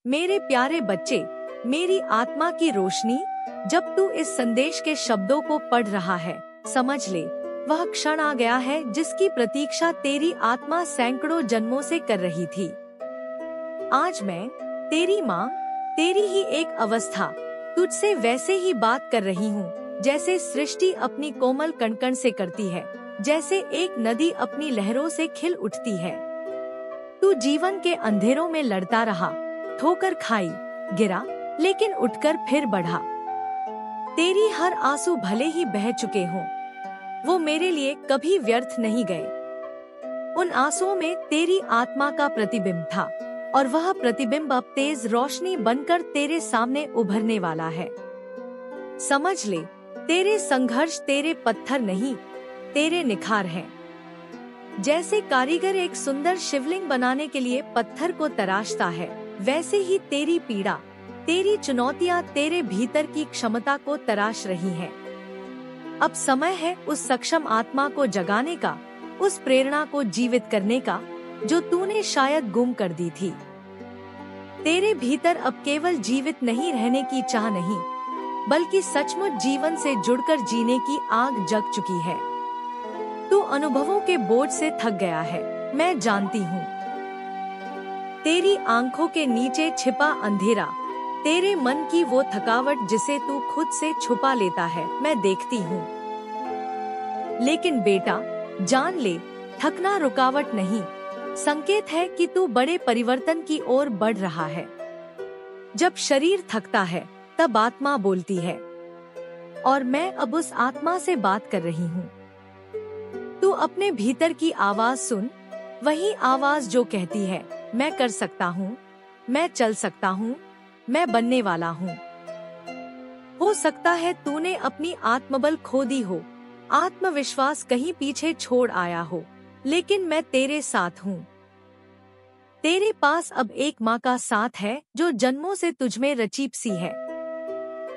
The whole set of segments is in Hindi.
मेरे प्यारे बच्चे, मेरी आत्मा की रोशनी, जब तू इस संदेश के शब्दों को पढ़ रहा है, समझ ले, वह क्षण आ गया है जिसकी प्रतीक्षा तेरी आत्मा सैकड़ों जन्मों से कर रही थी। आज मैं, तेरी माँ, तेरी ही एक अवस्था, तुझसे वैसे ही बात कर रही हूँ जैसे सृष्टि अपनी कोमल कणकण से करती है, जैसे एक नदी अपनी लहरों से खिल उठती है। तू जीवन के अंधेरों में लड़ता रहा, ठोकर खाई, गिरा, लेकिन उठकर फिर बढ़ा। तेरी हर आंसू भले ही बह चुके हों, वो मेरे लिए कभी व्यर्थ नहीं गए। उन आंसुओं में तेरी आत्मा का प्रतिबिंब था, और वह प्रतिबिंब अब तेज रोशनी बनकर तेरे सामने उभरने वाला है। समझ ले, तेरे संघर्ष तेरे पत्थर नहीं, तेरे निखार हैं। जैसे कारीगर एक सुंदर शिवलिंग बनाने के लिए पत्थर को तराशता है, वैसे ही तेरी पीड़ा, तेरी चुनौतियां तेरे भीतर की क्षमता को तराश रही हैं। अब समय है उस सक्षम आत्मा को जगाने का, उस प्रेरणा को जीवित करने का जो तूने शायद गुम कर दी थी। तेरे भीतर अब केवल जीवित नहीं रहने की चाह नहीं, बल्कि सचमुच जीवन से जुड़कर जीने की आग जग चुकी है। तू अनुभवों के बोझ से थक गया है, मैं जानती हूँ। तेरी आंखों के नीचे छिपा अंधेरा, तेरे मन की वो थकावट जिसे तू खुद से छुपा लेता है, मैं देखती हूँ। लेकिन बेटा, जान ले, थकना रुकावट नहीं, संकेत है कि तू बड़े परिवर्तन की ओर बढ़ रहा है। जब शरीर थकता है, तब आत्मा बोलती है, और मैं अब उस आत्मा से बात कर रही हूँ। तू अपने भीतर की आवाज सुन, वही आवाज जो कहती है, मैं कर सकता हूँ, मैं चल सकता हूँ, मैं बनने वाला हूँ। हो सकता है तूने अपनी आत्मबल खो दी हो, आत्मविश्वास कहीं पीछे छोड़ आया हो, लेकिन मैं तेरे साथ हूँ। तेरे पास अब एक माँ का साथ है जो जन्मों से तुझमें रची सी है।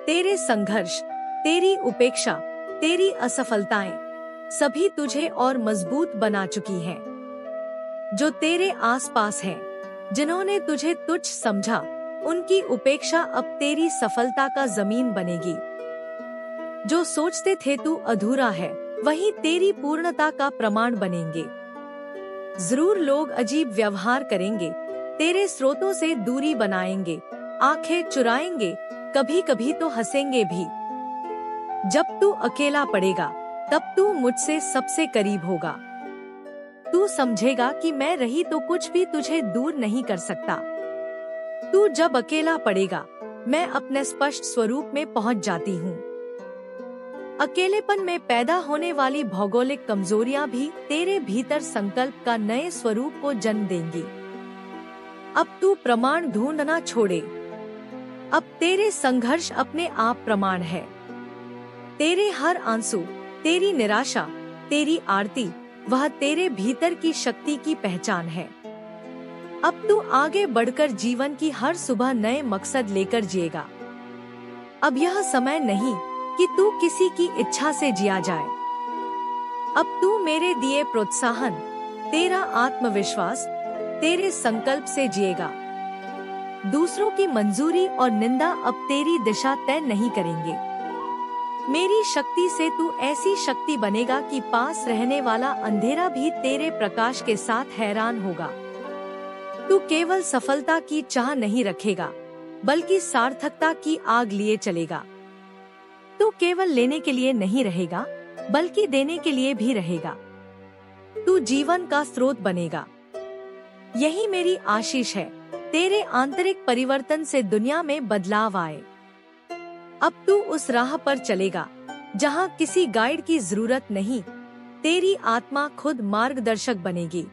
तेरे संघर्ष, तेरी उपेक्षा, तेरी असफलताएं, सभी तुझे और मजबूत बना चुकी हैं। जो तेरे आसपास हैं, जिन्होंने तुझे तुच्छ समझा, उनकी उपेक्षा अब तेरी सफलता का जमीन बनेगी। जो सोचते थे तू अधूरा है, वही तेरी पूर्णता का प्रमाण बनेंगे। जरूर लोग अजीब व्यवहार करेंगे, तेरे स्रोतों से दूरी बनाएंगे, आंखें चुराएंगे, कभी कभी तो हंसेंगे भी। जब तू अकेला पड़ेगा, तब तू मुझसे सबसे करीब होगा। तू समझेगा कि मैं रही तो कुछ भी तुझे दूर नहीं कर सकता। तू जब अकेला पड़ेगा, मैं अपने स्पष्ट स्वरूप में पहुंच जाती हूँ। अकेलेपन में पैदा होने वाली भौगोलिक कमजोरियां भी तेरे भीतर संकल्प का नए स्वरूप को जन्म देंगी। अब तू प्रमाण ढूंढना छोड़े। अब तेरे संघर्ष अपने आप प्रमाण है। तेरे हर आंसू, तेरी निराशा, तेरी आरती, वह तेरे भीतर की शक्ति की पहचान है। अब तू आगे बढ़कर जीवन की हर सुबह नए मकसद लेकर जिएगा। अब यह समय नहीं कि तू किसी की इच्छा से जिया जाए। अब तू मेरे दिए प्रोत्साहन, तेरा आत्मविश्वास, तेरे संकल्प से जिएगा। दूसरों की मंजूरी और निंदा अब तेरी दिशा तय नहीं करेंगे। मेरी शक्ति से तू ऐसी शक्ति बनेगा कि पास रहने वाला अंधेरा भी तेरे प्रकाश के साथ हैरान होगा। तू केवल सफलता की चाह नहीं रखेगा, बल्कि सार्थकता की आग लिए चलेगा। तू केवल लेने के लिए नहीं रहेगा, बल्कि देने के लिए भी रहेगा। तू जीवन का स्रोत बनेगा। यही मेरी आशीष है, तेरे आंतरिक परिवर्तन से दुनिया में बदलाव आए। अब तू उस राह पर चलेगा जहां किसी गाइड की जरूरत नहीं, तेरी आत्मा खुद मार्गदर्शक बनेगी।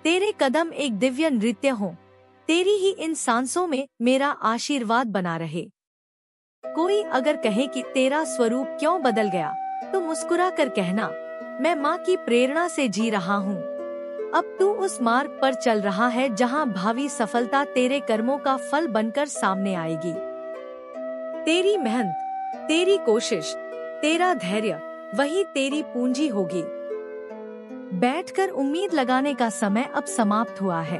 तेरे कदम एक दिव्य नृत्य हो, तेरी ही इन सांसों में मेरा आशीर्वाद बना रहे। कोई अगर कहे कि तेरा स्वरूप क्यों बदल गया, तो मुस्कुरा कर कहना, मैं माँ की प्रेरणा से जी रहा हूँ। अब तू उस मार्ग पर चल रहा है जहाँ भावी सफलता तेरे कर्मों का फल बनकर सामने आएगी। तेरी मेहनत, तेरी कोशिश, तेरा धैर्य, वही तेरी पूंजी होगी। बैठकर उम्मीद लगाने का समय अब समाप्त हुआ है।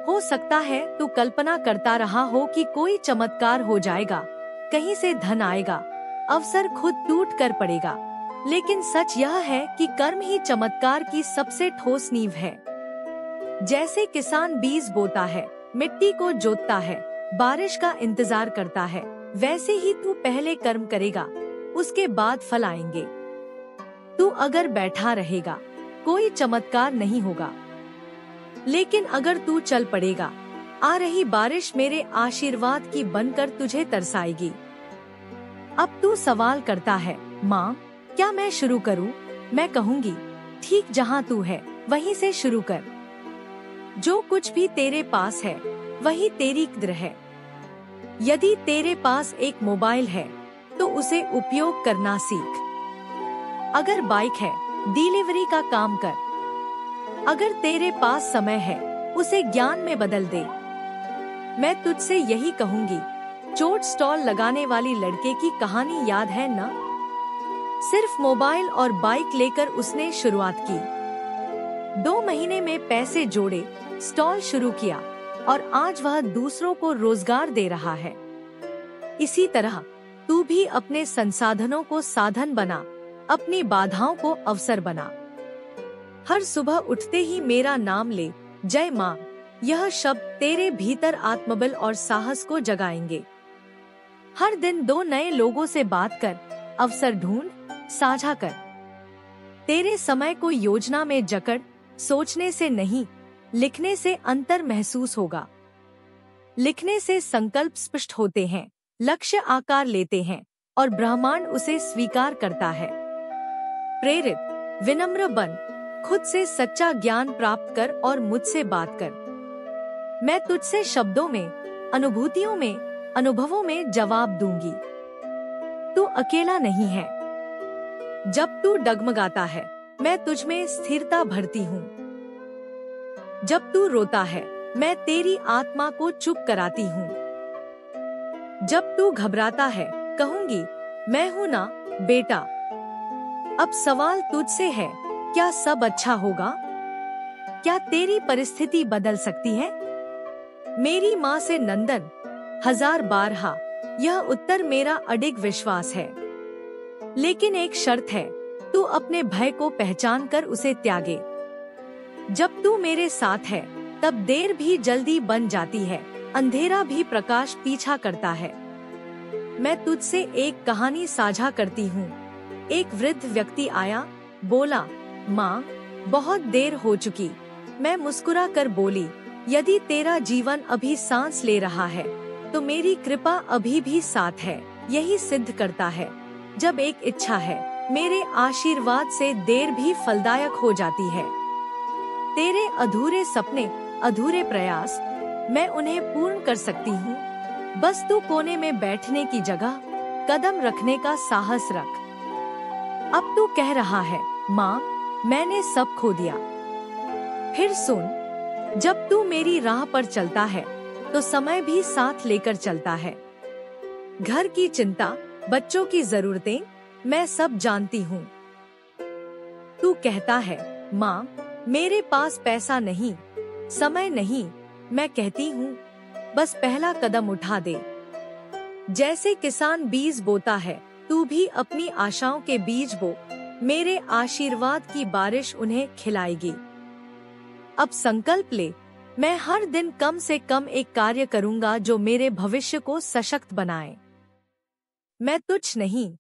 हो सकता है तू कल्पना करता रहा हो कि कोई चमत्कार हो जाएगा, कहीं से धन आएगा, अवसर खुद टूट कर पड़ेगा। लेकिन सच यह है कि कर्म ही चमत्कार की सबसे ठोस नींव है। जैसे किसान बीज बोता है, मिट्टी को जोतता है, बारिश का इंतजार करता है, वैसे ही तू पहले कर्म करेगा, उसके बाद फल आएंगे। तू अगर बैठा रहेगा, कोई चमत्कार नहीं होगा। लेकिन अगर तू चल पड़ेगा, आ रही बारिश मेरे आशीर्वाद की बनकर तुझे तरसाएगी। अब तू सवाल करता है, माँ क्या मैं शुरू करूँ? मैं कहूँगी, ठीक जहाँ तू है वहीं से शुरू कर। जो कुछ भी तेरे पास है वही तेरी कद्र है। यदि तेरे पास एक मोबाइल है तो उसे उपयोग करना सीख। अगर बाइक है, डिलीवरी का काम कर। अगर तेरे पास समय है, उसे ज्ञान में बदल दे। मैं तुझसे यही कहूँगी, चोट स्टॉल लगाने वाली लड़के की कहानी याद है ना? सिर्फ मोबाइल और बाइक लेकर उसने शुरुआत की। 2 महीने में पैसे जोड़े, स्टॉल शुरू किया और आज वह दूसरों को रोजगार दे रहा है। इसी तरह तू भी अपने संसाधनों को साधन बना, अपनी बाधाओं को अवसर बना। हर सुबह उठते ही मेरा नाम ले, जय माँ। यह शब्द तेरे भीतर आत्मबल और साहस को जगाएंगे। हर दिन 2 नए लोगों से बात कर, अवसर ढूंढ, साझा कर। तेरे समय को योजना में जकड़, सोचने से नहीं, लिखने से अंतर महसूस होगा। लिखने से संकल्प स्पष्ट होते हैं, लक्ष्य आकार लेते हैं और ब्रह्मांड उसे स्वीकार करता है। प्रेरित, विनम्र बन, खुद से सच्चा ज्ञान प्राप्त कर और मुझसे बात कर। मैं तुझसे शब्दों में, अनुभूतियों में, अनुभवों में जवाब दूंगी। तू अकेला नहीं है। जब तू डगमगाता है, मैं तुझमें स्थिरता भरती हूँ। जब तू रोता है, मैं तेरी आत्मा को चुप कराती हूँ। जब तू घबराता है, कहूँगी, मैं हूँ ना बेटा। अब सवाल तुझसे है, क्या सब अच्छा होगा? क्या तेरी परिस्थिति बदल सकती है? मेरी माँ से नंदन, 1000 बारहा, यह उत्तर मेरा अडिग विश्वास है। लेकिन एक शर्त है, तू अपने भय को पहचान कर उसे त्यागे। जब तू मेरे साथ है, तब देर भी जल्दी बन जाती है, अंधेरा भी प्रकाश पीछा करता है। मैं तुझसे एक कहानी साझा करती हूँ। एक वृद्ध व्यक्ति आया, बोला, माँ बहुत देर हो चुकी। मैं मुस्कुरा कर बोली, यदि तेरा जीवन अभी सांस ले रहा है तो मेरी कृपा अभी भी साथ है। यही सिद्ध करता है, जब एक इच्छा है, मेरे आशीर्वाद से देर भी फलदायक हो जाती है। तेरे अधूरे सपने, अधूरे प्रयास, मैं उन्हें पूर्ण कर सकती हूँ। बस तू कोने में बैठने की जगह, कदम रखने का साहस रख। अब तू कह रहा है, माँ मैंने सब खो दिया। फिर सुन, जब तू मेरी राह पर चलता है तो समय भी साथ लेकर चलता है। घर की चिंता, बच्चों की जरूरतें, मैं सब जानती हूँ। तू कहता है, माँ मेरे पास पैसा नहीं, समय नहीं। मैं कहती हूँ, बस पहला कदम उठा दे। जैसे किसान बीज बोता है, तू भी अपनी आशाओं के बीज बो। मेरे आशीर्वाद की बारिश उन्हें खिलाएगी। अब संकल्प ले, मैं हर दिन कम से कम एक कार्य करूंगा जो मेरे भविष्य को सशक्त बनाए। मैं तुच्छ नहीं,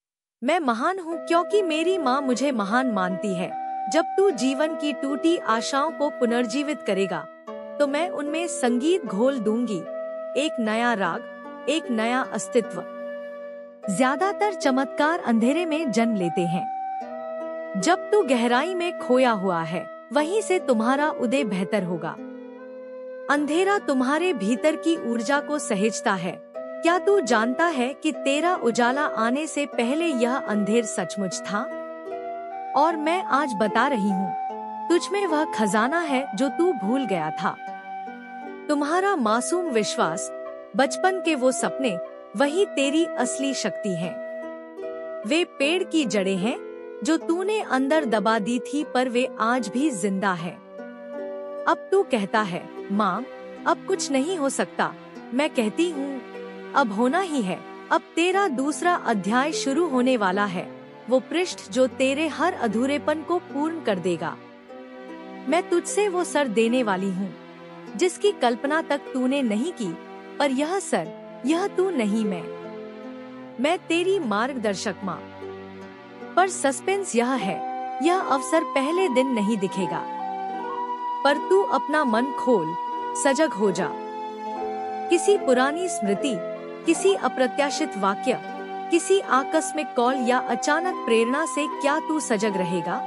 मैं महान हूँ, क्योंकि मेरी माँ मुझे महान मानती है। जब तू जीवन की टूटी आशाओं को पुनर्जीवित करेगा तो मैं उनमें संगीत घोल दूंगी, एक नया राग, एक नया अस्तित्व। ज्यादातर चमत्कार अंधेरे में जन्म लेते हैं। जब तू गहराई में खोया हुआ है, वहीं से तुम्हारा उदय बेहतर होगा। अंधेरा तुम्हारे भीतर की ऊर्जा को सहेजता है। क्या तू जानता है कि तेरा उजाला आने से पहले यह अंधेर सचमुच था? और मैं आज बता रही हूँ, तुझमें वह खजाना है जो तू भूल गया था। तुम्हारा मासूम विश्वास, बचपन के वो सपने, वही तेरी असली शक्ति है। वे पेड़ की जड़ें हैं जो तूने अंदर दबा दी थी, पर वे आज भी जिंदा है। अब तू कहता है, माँ अब कुछ नहीं हो सकता, मैं कहती हूँ अब होना ही है। अब तेरा दूसरा अध्याय शुरू होने वाला है, वो पृष्ठ जो तेरे हर अधूरेपन को पूर्ण कर देगा। मैं तुझसे वो सर देने वाली हूँ जिसकी कल्पना तक तूने नहीं की, पर यह सर, यह तू नहीं, मैं तेरी मार्गदर्शक माँ। पर सस्पेंस यह है, यह अवसर पहले दिन नहीं दिखेगा, पर तू अपना मन खोल, सजग हो जा। किसी पुरानी स्मृति, किसी अप्रत्याशित वाक्य, किसी आकस्मिक कॉल या अचानक प्रेरणा से क्या तू सजग रहेगा?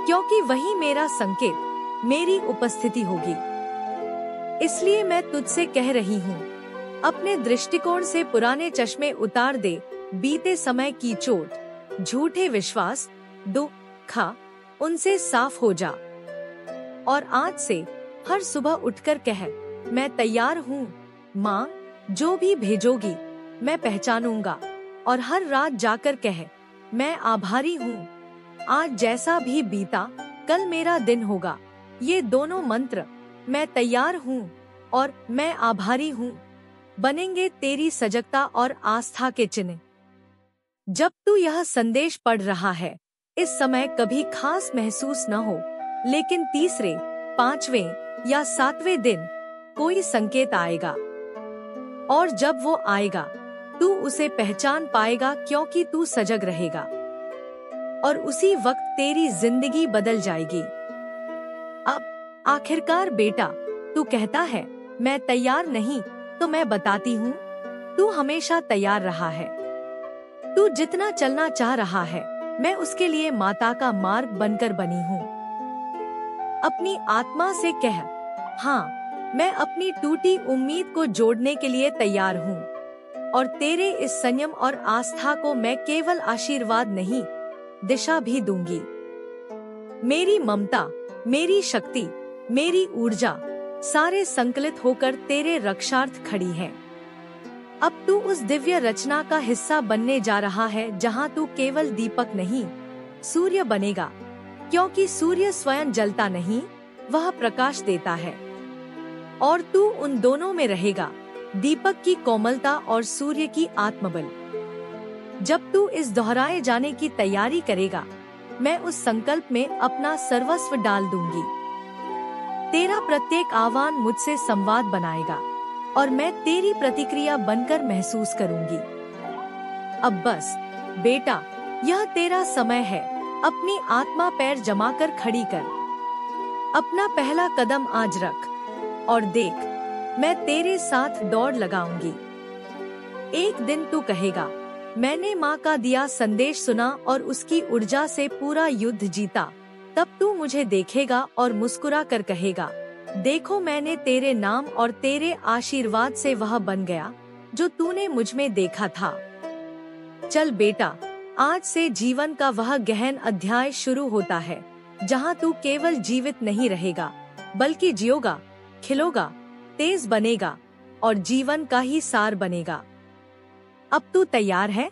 क्योंकि वही मेरा संकेत, मेरी उपस्थिति होगी। इसलिए मैं तुझसे कह रही हूँ, अपने दृष्टिकोण से पुराने चश्मे उतार दे। बीते समय की चोट, झूठे विश्वास, दुख, उनसे साफ हो जा। और आज से हर सुबह उठकर कह, मैं तैयार हूँ माँ, जो भी भेजोगी मैं पहचानूंगा। और हर रात जाकर कह, मैं आभारी हूँ, आज जैसा भी बीता कल मेरा दिन होगा। ये दोनों मंत्र, मैं तैयार हूँ और मैं आभारी हूँ, बनेंगे तेरी सजगता और आस्था के चिन्ह। जब तू यह संदेश पढ़ रहा है, इस समय कभी खास महसूस न हो, लेकिन तीसरे, पांचवें या सातवें दिन कोई संकेत आएगा, और जब वो आएगा तू उसे पहचान पाएगा, क्योंकि तू सजग रहेगा और उसी वक्त तेरी जिंदगी बदल जाएगी। अब आखिरकार बेटा, तू कहता है मैं तैयार नहीं, तो मैं बताती हूँ, तू हमेशा तैयार रहा है। तू जितना चलना चाह रहा है, मैं उसके लिए माता का मार्ग बनकर बनी हूँ। अपनी आत्मा से कह, हाँ, मैं अपनी टूटी उम्मीद को जोड़ने के लिए तैयार हूँ, और तेरे इस संयम और आस्था को मैं केवल आशीर्वाद नहीं, दिशा भी दूंगी। मेरी ममता, मेरी शक्ति, मेरी ऊर्जा सारे संकलित होकर तेरे रक्षार्थ खड़ी हैं। अब तू उस दिव्य रचना का हिस्सा बनने जा रहा है, जहां तू केवल दीपक नहीं, सूर्य बनेगा, क्योंकि सूर्य स्वयं जलता नहीं, वह प्रकाश देता है। और तू उन दोनों में रहेगा, दीपक की कोमलता और सूर्य की आत्मबल। जब तू इस दोहराए जाने की तैयारी करेगा, मैं उस संकल्प में अपना सर्वस्व डाल दूंगी। तेरा प्रत्येक आह्वान मुझसे संवाद बनाएगा, और मैं तेरी प्रतिक्रिया बनकर महसूस करूंगी। अब बस बेटा, यह तेरा समय है, अपनी आत्मा पैर जमाकर खड़ी कर। अपना पहला कदम आज रख, और देख, मैं तेरे साथ दौड़ लगाऊंगी। एक दिन तू कहेगा, मैंने माँ का दिया संदेश सुना और उसकी ऊर्जा से पूरा युद्ध जीता। तब तू मुझे देखेगा और मुस्कुरा कर कहेगा, देखो, मैंने तेरे नाम और तेरे आशीर्वाद से वह बन गया जो तूने मुझ में देखा था। चल बेटा, आज से जीवन का वह गहन अध्याय शुरू होता है, जहाँ तू केवल जीवित नहीं रहेगा, बल्कि जियोगा, खिलोगा, तेज बनेगा और जीवन का ही सार बनेगा। अब तू तैयार है?